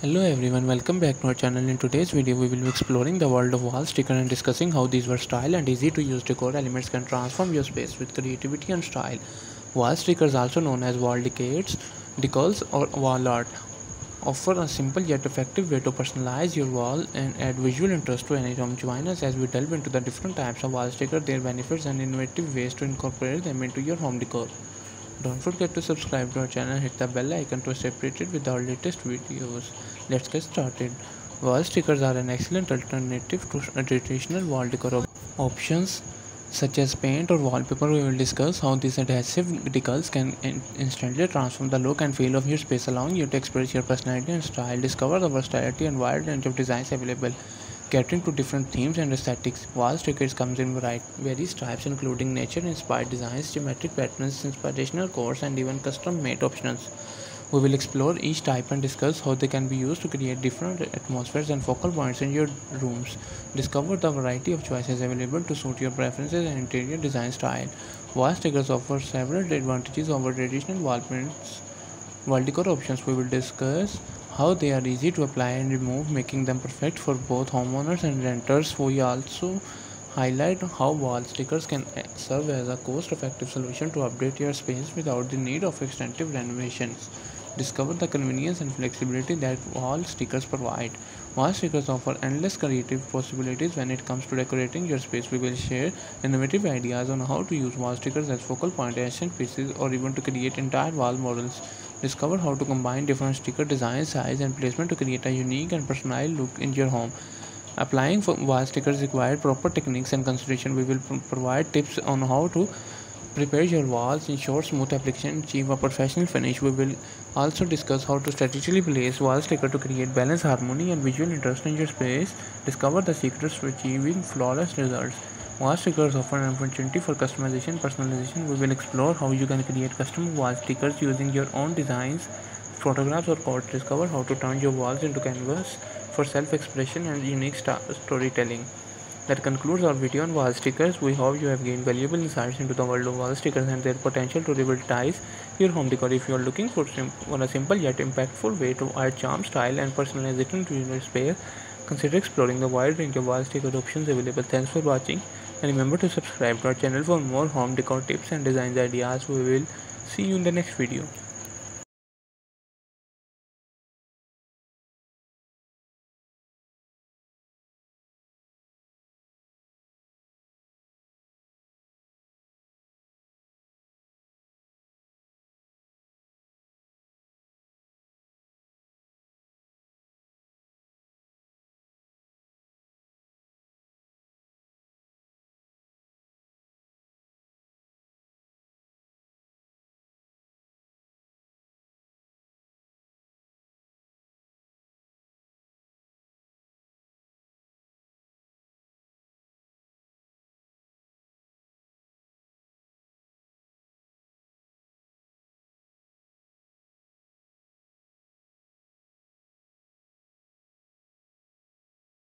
Hello everyone, welcome back to our channel. In today's video we will be exploring the world of wall sticker and discussing how these versatile and easy to use decor elements can transform your space with creativity and style. Wall stickers, also known as wall decals or wall art, offer a simple yet effective way to personalize your wall and add visual interest to any room. Join us as we delve into the different types of wall stickers, their benefits and innovative ways to incorporate them into your home decor. Don't forget to subscribe to our channel and hit the bell icon to stay updated with our latest videos. Let's get started. Wall stickers are an excellent alternative to traditional wall decor options such as paint or wallpaper. We will discuss how these adhesive decals can instantly transform the look and feel of your space, allowing you to express your personality and style. Discover the versatility and wide range of designs available, catering to different themes and aesthetics. Wall stickers comes in various types, including nature-inspired designs, geometric patterns, inspirational cores, and even custom-made options. We will explore each type and discuss how they can be used to create different atmospheres and focal points in your rooms. Discover the variety of choices available to suit your preferences and interior design style. Wall stickers offer several advantages over traditional wall decor options. We will discuss how they are easy to apply and remove, making them perfect for both homeowners and renters. We also highlight how wall stickers can serve as a cost-effective solution to update your space without the need of extensive renovations. Discover the convenience and flexibility that wall stickers provide. Wall stickers offer endless creative possibilities when it comes to decorating your space. We will share innovative ideas on how to use wall stickers as focal point, accent pieces, or even to create entire wall models. Discover how to combine different sticker designs, size, and placement to create a unique and personalized look in your home. Applying for wall stickers requires proper techniques and consideration. We will provide tips on how to prepare your walls, ensure smooth application, and achieve a professional finish. We will also discuss how to strategically place wall sticker to create balance, harmony, and visual interest in your space. Discover the secrets to achieving flawless results. Wall stickers offer an opportunity for customization and personalization. We will explore how you can create custom wall stickers using your own designs, photographs, or quotes. Discover how to turn your walls into canvas for self-expression and unique storytelling. That concludes our video on wall stickers. We hope you have gained valuable insights into the world of wall stickers and their potential to revitalize your home decor. If you are looking for a simple yet impactful way to add charm, style, and personalization to your space, consider exploring the wide range of wall sticker options available. Thanks for watching, and remember to subscribe to our channel for more home decor tips and design ideas. We will see you in the next video.